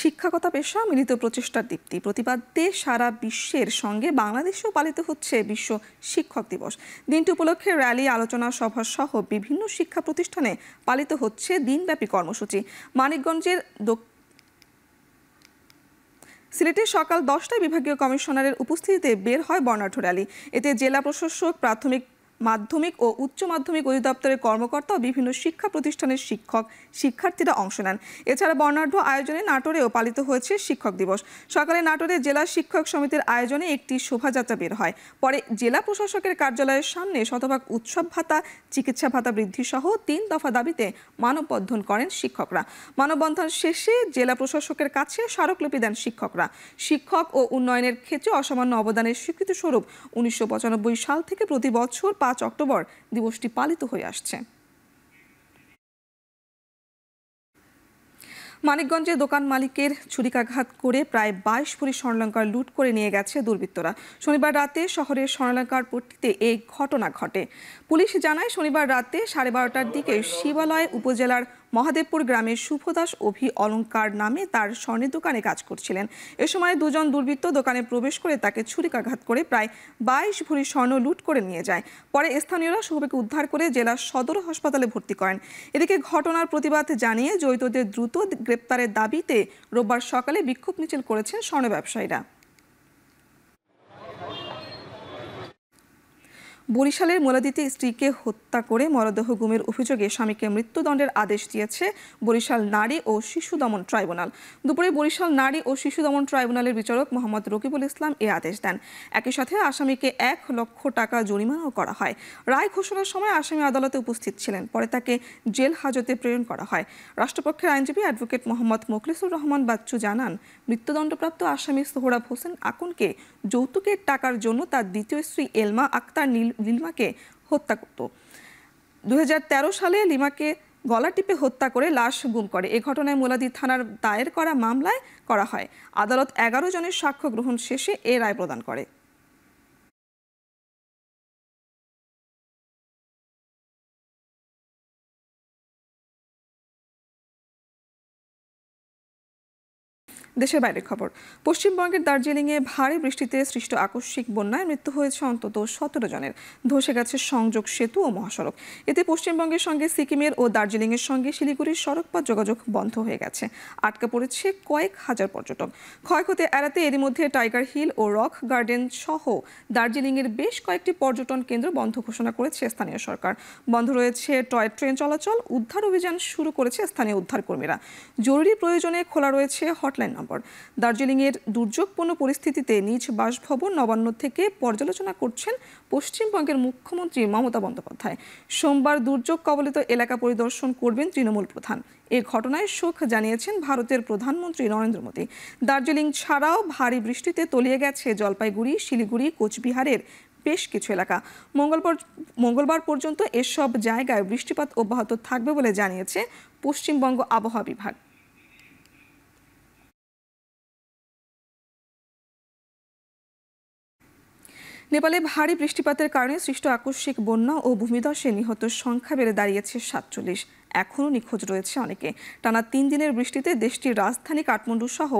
শিক্ষাগত পেশা মিলিত প্রচেষ্টার দীপ্তি প্রতিপাদ্যে সারা বিশ্বের সঙ্গে বাংলাদেশেও পালিত হচ্ছে বিশ্ব শিক্ষক দিবস। দিনটি উপলক্ষে র্যালি, আলোচনা সভা সহ বিভিন্ন শিক্ষা প্রতিষ্ঠানে পালিত হচ্ছে দিনব্যাপী কর্মসূচি। মানিকগঞ্জের সিলেটে সকাল 10টায় বিভাগীয় কমিশনারের উপস্থিতিতে বের হয় বর্ণাঢ্য র্যালি। এতে জেলা প্রশাসক, প্রাথমিক, মাধ্যমিক ও উচ্চ মাধ্যমিক অধিদপ্তরের কর্মকর্তা ও বিভিন্ন শিক্ষা প্রতিষ্ঠানের শিক্ষক, শিক্ষার্থীরা অংশ নেন। এছাড়া বর্ণাঢ্য আয়োজনে নাটোরেও পালিত হয়েছে শিক্ষক দিবস। সকালে নাটোরে জেলা শিক্ষক সমিতির আয়োজনে একটি শোভাযাত্রা বের হয়। পরে জেলা প্রশাসকের কার্যালয়ের সামনে শতভাগ উৎসব ভাতা, চিকিৎসা ভাতা বৃদ্ধি সহ 3 দফা দাবিতে মানববন্ধন করেন শিক্ষকরা। মানববন্ধন শেষে জেলা প্রশাসকের কাছে স্মারকলিপি দেন শিক্ষকরা। শিক্ষক ও উন্নয়নের ক্ষেত্রে অসামান্য অবদানের স্বীকৃতিস্বরূপ 1995 সাল থেকে প্রতি বছর 5 অক্টোবর দিবসটি পালিত হয়ে আসছে। মানিকগঞ্জে দোকান মালিকের ছুরিকাঘাত করে প্রায় 22 ভরি স্বর্ণালংকার লুট করে নিয়ে গেছে দুর্বৃত্তরা। শনিবার রাতে শহরের স্বর্ণালংকার পট্টিতে এই ঘটনা ঘটে। পুলিশ জানায়, শনিবার রাতে 12:30টার দিকে শিবালয় উপজেলার মহাদেবপুর গ্রামের শুভদাস অভি অলংকার নামে তার স্বর্ণের দোকানে কাজ করছিলেন। এ সময় 2 জন দুর্বৃত্ত দোকানে প্রবেশ করে তাকে ছুরিকাঘাত করে প্রায় 22 ভরি স্বর্ণ লুট করে নিয়ে যায়। পরে স্থানীয়রা শোভাকে উদ্ধার করে জেলা সদর হাসপাতালে ভর্তি করেন। এদিকে ঘটনার প্রতিবাদ জানিয়ে জড়িতদের দ্রুত গ্রেপ্তারের দাবিতে রোববার সকালে বিক্ষোভ মিছিল করেছেন স্বর্ণ ব্যবসায়ীরা। বরিশালের মোলাদিতে স্ত্রীকে হত্যা করে মরদেহ গুমের অভিযোগে স্বামীকে মৃত্যুদণ্ডের আদেশ দিয়েছে বরিশাল নারী ও শিশু দমন ট্রাইব্যুনাল। দুপুরে বরিশাল নারী ও শিশু দমন ট্রাইব্যুনালের বিচারক মোহাম্মদ রকিবুল ইসলাম এ আদেশ দেন। একই সাথে আসামিকে 1 লক্ষ টাকা জরিমানাও করা হয়। রায় ঘোষণার সময় আসামি আদালতে উপস্থিত ছিলেন। পরে তাকে জেল হাজতে প্রেরণ করা হয়। রাষ্ট্রপক্ষের আইনজীবী অ্যাডভোকেট মোহাম্মদ মোখলেসুর রহমান বাচ্চু জানান, মৃত্যুদণ্ডপ্রাপ্ত আসামি সোহরাব হোসেন আকুনকে যৌতুকের টাকার জন্য তার দ্বিতীয় স্ত্রী এলমা আক্তার লিমাকে হত্যা করত। 2013 সালে লিমাকে গলা টিপে হত্যা করে লাশ গুম করে। এ ঘটনায় মোলাদি থানার দায়ের করা মামলায় করা হয়। আদালত 11 জনের সাক্ষ্য গ্রহণ শেষে এ রায় প্রদান করে। দেশের বাইরের খবর। পশ্চিমবঙ্গের দার্জিলিংয়ে ভারী বৃষ্টিতে সৃষ্ট আকস্মিক বন্যায় মৃত্যু হয়েছে অন্তত 17 জনের। ধসে গেছে সংযোগ সেতু ও মহাসড়ক। এতে পশ্চিমবঙ্গের সঙ্গে সিকিমের ও দার্জিলিংয়ের সঙ্গে শিলিগুড়ির সড়কপথ যোগাযোগ বন্ধ হয়ে গেছে। আটকা পড়েছে কয়েক হাজার পর্যটক। ক্ষয়ক্ষতি এড়াতে এরই মধ্যে টাইগার হিল ও রক গার্ডেন সহ দার্জিলিংয়ের বেশ কয়েকটি পর্যটন কেন্দ্র বন্ধ ঘোষণা করেছে স্থানীয় সরকার। বন্ধ রয়েছে টয় ট্রেন চলাচল। উদ্ধার অভিযান শুরু করেছে স্থানীয় উদ্ধারকর্মীরা। জরুরি প্রয়োজনে খোলা রয়েছে হটলাইন নম্বর। দার্জিলিংয়ের দুর্যোগপূর্ণ পরিস্থিতিতে নিজ বাসভবন নবান্ন থেকে পর্যালোচনা করছেন পশ্চিমবঙ্গের মুখ্যমন্ত্রী মমতা বন্দ্যোপাধ্যায়। সোমবার দুর্যোগ কবলিত এলাকা পরিদর্শন করবেন তৃণমূল প্রধান। এ ঘটনায় শোক জানিয়েছেন ভারতের প্রধানমন্ত্রী নরেন্দ্র মোদী। দার্জিলিং ছাড়াও ভারী বৃষ্টিতে তলিয়ে গেছে জলপাইগুড়ি, শিলিগুড়ি, কোচবিহারের বেশ কিছু এলাকা। মঙ্গলবার পর্যন্ত এসব জায়গায় বৃষ্টিপাত অব্যাহত থাকবে বলে জানিয়েছে পশ্চিমবঙ্গ আবহাওয়া বিভাগ। নেপালে ভারী বৃষ্টিপাতের কারণে সৃষ্ট আকস্মিক বন্যা ও ভূমিধসে নিহতের সংখ্যা বেড়ে দাঁড়িয়েছে 47। এখনও নিখোঁজ রয়েছে অনেকে। টানা 3 দিনের বৃষ্টিতে দেশটির রাজধানী কাঠমান্ডু সহ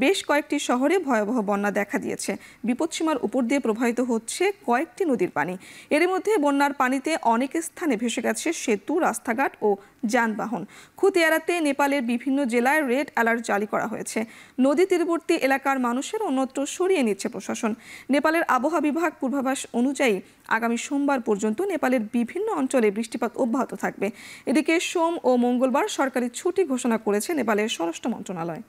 বেশ কয়েকটি শহরে ভয়াবহ বন্যা দেখা দিয়েছে। বিপদসীমার উপর দিয়ে প্রবাহিত হচ্ছে কয়েকটি নদীর পানি। এর মধ্যে বন্যার পানিতে অনেক স্থানে ভেসে গেছে সেতু, রাস্তাঘাট ও যানবাহন। ক্ষতি এড়াতে নেপালের বিভিন্ন জেলায় রেড অ্যালার্ট জারি করা হয়েছে। নদী তীরবর্তী এলাকার মানুষের অন্যত্র সরিয়ে নিচ্ছে প্রশাসন। নেপালের আবহাওয়া বিভাগ পূর্বাভাস অনুযায়ী আগামী সোমবার পর্যন্ত নেপালের বিভিন্ন অঞ্চলে বৃষ্টিপাত অব্যাহত থাকবে। এদিকে সোম ও মঙ্গলবার সরকারি ছুটি ঘোষণা করেছে নেপালের স্বরাষ্ট্র মন্ত্রণালয়।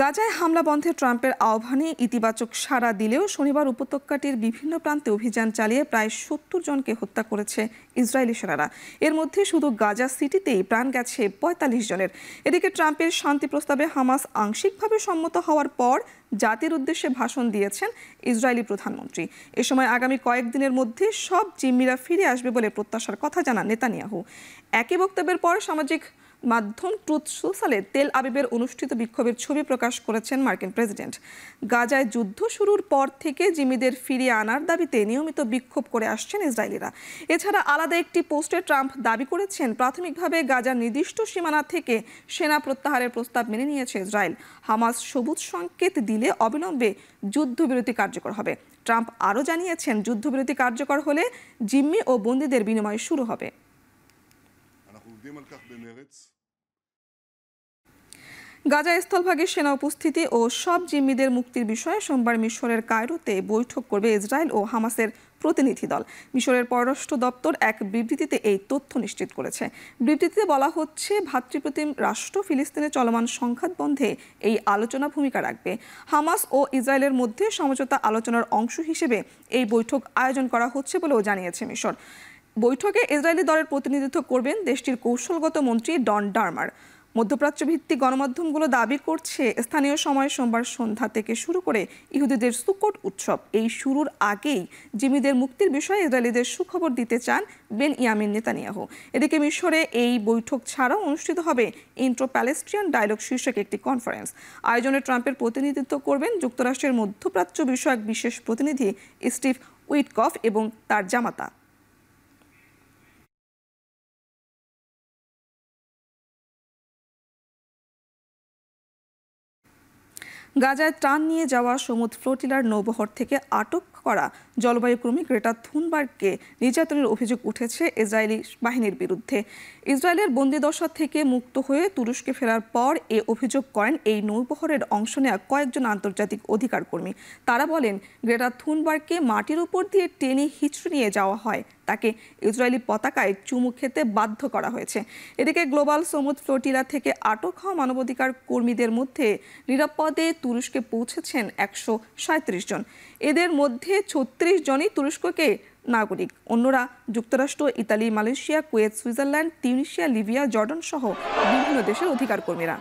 গাজায় হামলা বন্ধে ট্রাম্পের আহ্বানে ইতিবাচক সাড়া দিলেও শনিবার উপত্যকাটির বিভিন্ন প্রান্তে অভিযান চালিয়ে প্রায় ৭০ জনকে হত্যা করেছে ইসরায়েলি সেনারা। এর মধ্যে শুধু গাজা সিটিতেই প্রাণ গেছে ৪৫ জনের। এদিকে ট্রাম্পের শান্তি প্রস্তাবে হামাস আংশিকভাবে সম্মত হওয়ার পর জাতির উদ্দেশ্যে ভাষণ দিয়েছেন ইসরায়েলি প্রধানমন্ত্রী। এ সময় আগামী কয়েকদিনের মধ্যে সব জিম্মিরা ফিরে আসবে বলে প্রত্যাশার কথা জানান নেতানিয়াহু। একই বক্তব্যের পর সামাজিক মাধ্যম ট্রুথ সোশ্যালে তেল আবিবের অনুষ্ঠিত বিক্ষোভের ছবি প্রকাশ করেছেন মার্কিন প্রেসিডেন্ট। গাজায় যুদ্ধ শুরুর পর থেকে জিম্মিদের ফিরিয়ে আনার দাবিতে নিয়মিত বিক্ষোভ করে আসছেন ইসরায়েলিরা। এছাড়া আলাদা একটি পোস্টে ট্রাম্প দাবি করেছেন প্রাথমিকভাবে গাজার নির্দিষ্ট সীমানা থেকে সেনা প্রত্যাহারের প্রস্তাব মেনে নিয়েছে ইসরায়েল। হামাস সবুজ সংকেত দিলে অবিলম্বে যুদ্ধবিরতি কার্যকর হবে। ট্রাম্প আরও জানিয়েছেন যুদ্ধবিরতি কার্যকর হলে জিম্মি ও বন্দীদের বিনিময় শুরু হবে। গাজা স্থলভাগে সেনা উপস্থিতি ও সব জিম্মিদের মুক্তির বিষয়ে সোমবার মিশরের কায়রোতে বৈঠক করবে ইসরায়েল ও হামাসের প্রতিনিধি দল। মিশরের পররাষ্ট্র দপ্তর এক বিবৃতিতে এই তথ্য নিশ্চিত করেছে। বিবৃতিতে বলা হচ্ছে ভ্রাতৃপ্রতিম রাষ্ট্র ফিলিস্তিনে চলমান সংঘাত বন্ধে এই আলোচনা ভূমিকা রাখবে। হামাস ও ইসরায়েলের মধ্যে সমঝোতা আলোচনার অংশ হিসেবে এই বৈঠক আয়োজন করা হচ্ছে বলেও জানিয়েছে মিশর। বৈঠকে ইসরায়েলি দলের প্রতিনিধিত্ব করবেন দেশটির কৌশলগত মন্ত্রী ডন ডারমার। মধ্যপ্রাচ্য ভিত্তিক গণমাধ্যমগুলো দাবি করছে স্থানীয় সময় সোমবার সন্ধ্যা থেকে শুরু করে ইহুদিদের সুকোট উৎসব। এই শুরুর আগেই জিম্মিদের মুক্তির বিষয়ে ইসরায়েলিদের সুখবর দিতে চান বেনয়ামিন নেতানিয়াহু। এদিকে মিশরে এই বৈঠক ছাড়াও অনুষ্ঠিত হবে ইন্ট্রো প্যালেস্টিয়ান ডায়ালগ শীর্ষক একটি কনফারেন্স। আয়োজনে ট্রাম্পের প্রতিনিধিত্ব করবেন যুক্তরাষ্ট্রের মধ্যপ্রাচ্য বিষয়ক বিশেষ প্রতিনিধি স্টিভ উইটকফ এবং তার জামাতা। গাজায় ত্রাণ নিয়ে যাওয়া সমুদ্র ফ্লোটিলার নৌবহর থেকে আটক করা জলবায়ু কর্মী গ্রেটা থুনবার্গকে নির্যাতনের অভিযোগ উঠেছে ইসরায়েলি বাহিনীর বিরুদ্ধে। ইসরায়েলের বন্দিদশা থেকে মুক্ত হয়ে তুরস্কে ফেরার পর এ অভিযোগ করেন এই নৌবহরের অংশ নেওয়া কয়েকজন আন্তর্জাতিক অধিকার কর্মী। তারা বলেন গ্রেটা থুনবার্গকে মাটির উপর দিয়ে টেনে হিঁচড়ে নিয়ে যাওয়া হয়, তাকে ইসরায়েলি পতাকায় চুমু খেতে বাধ্য করা হয়েছে। এদিকে গ্লোবাল সমুদ্র ফ্লোটিলা থেকে আটক হওয়া মানবাধিকার কর্মীদের মধ্যে নিরাপদে তুরস্কে পৌঁছেছেন 137 জন। এদের মধ্যে 36 জনই তুরস্ককে নাগরিক। অন্যরা যুক্তরাষ্ট্র, Italy, Malaysia, Kuwait, Switzerland, Tunisia, Libya, Jordan সহ বিভিন্ন দেশের অধিকার কর্মীরা।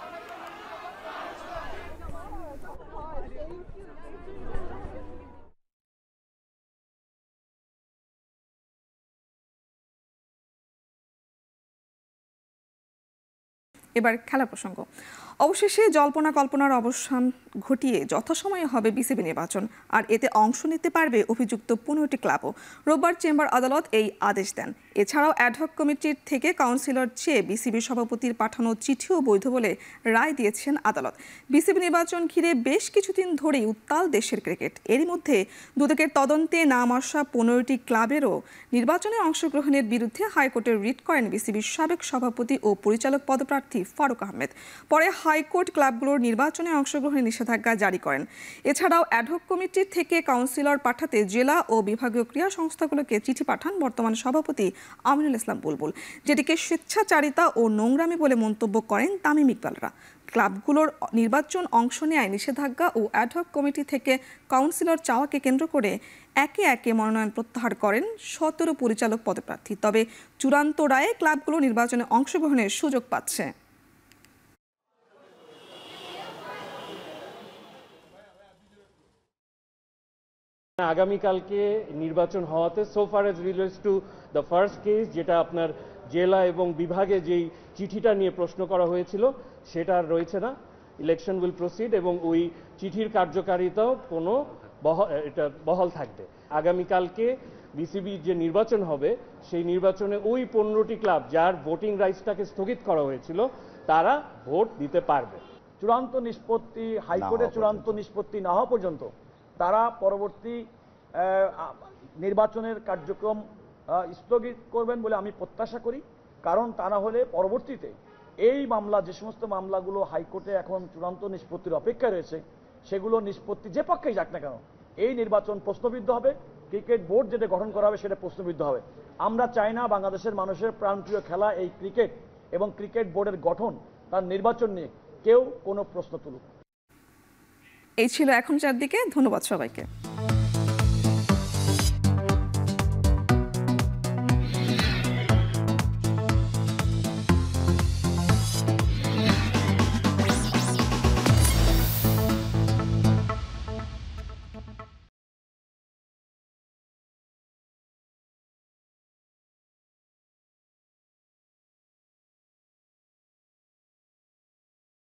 এবার খেলা প্রসঙ্গ। অবশেষে জল্পনা কল্পনার অবসান ঘটিয়ে যথাসময়ে হবে বিসিবি নির্বাচন, আর এতে অংশ নিতে পারবে অভিযুক্ত 15টি ক্লাবও। রোববার চেম্বার আদালত এই আদেশ দেন। এছাড়াও অ্যাডহক কমিটির থেকে কাউন্সিলর চেয়ে বিসিবি সভাপতির পাঠানো চিঠিও বৈধ বলে রায় দিয়েছেন আদালত। বিসিবি নির্বাচন ঘিরে বেশ কিছুদিন ধরেই উত্তাল দেশের ক্রিকেট। এরই মধ্যে দুদকের তদন্তে নাম আসা 15টি ক্লাবেরও নির্বাচনে অংশগ্রহণের বিরুদ্ধে হাইকোর্টে রিট করেন বিসিবির সাবেক সভাপতি ও পরিচালক পদপ্রার্থী ফারুক আহমেদ। পরে হাইকোর্ট ক্লাবগুলোর নির্বাচনে অংশগ্রহণের নিষেধাজ্ঞা জারি করেন। এছাড়াও অ্যাডহক কমিটির থেকে কাউন্সিলর পাঠাতে জেলা ও বিভাগীয় ক্রীড়া সংস্থাগুলোকে চিঠি পাঠান বর্তমান সভাপতি আমিনুল ইসলাম বুলবুল, যেটিকে স্বেচ্ছাচারিতা ও নোংরামি বলে মন্তব্য করেন তামিম ইকবালরা। ক্লাবগুলোর নির্বাচন অংশ নেয় নিষেধাজ্ঞা ও অ্যাডহক কমিটি থেকে কাউন্সিলর চাওয়াকে কেন্দ্র করে একে একে মনোনয়ন প্রত্যাহার করেন 17 পরিচালক পদপ্রার্থী। তবে চূড়ান্ত রায়ে ক্লাবগুলো নির্বাচনে অংশগ্রহণের সুযোগ পাচ্ছে। আগামীকালকে নির্বাচন হওয়াতে so far age relates to the first case, যেটা আপনার জেলা এবং বিভাগে যেই চিঠিটা নিয়ে প্রশ্ন করা হয়েছিল সেটা আর রয়েছে না। ইলেকশন উইল প্রসিড এবং ওই চিঠির কার্যকারিতাও কোনো এটা বহাল থাকবে। আগামীকালকে বিসিবি যে নির্বাচন হবে সেই নির্বাচনে ওই 15টি ক্লাব যার ভোটিং রাইটসটাকে স্থগিত করা হয়েছিল তারা ভোট দিতে পারবে। চূড়ান্ত নিষ্পত্তি হাইকোর্টে চূড়ান্ত নিষ্পত্তি না হওয়া পর্যন্ত তারা পরবর্তী নির্বাচনের কার্যক্রম স্থগিত করবেন বলে আমি প্রত্যাশা করি। কারণ তা না হলে পরবর্তীতে এই মামলা, যে সমস্ত মামলাগুলো হাইকোর্টে এখন চূড়ান্ত নিষ্পত্তির অপেক্ষায় রয়েছে, সেগুলো নিষ্পত্তি যে পক্ষেই যাক না কেন এই নির্বাচন প্রশ্নবিদ্ধ হবে। ক্রিকেট বোর্ড যেটা গঠন করা হবে সেটা প্রশ্নবিদ্ধ হবে। আমরা চাই না বাংলাদেশের মানুষের প্রাণপ্রিয় খেলা এই ক্রিকেট এবং ক্রিকেট বোর্ডের গঠন, তার নির্বাচন নিয়ে কেউ কোনো প্রশ্ন তুলুক। এই ছিল এখন চারদিকে। ধন্যবাদ সবাইকে।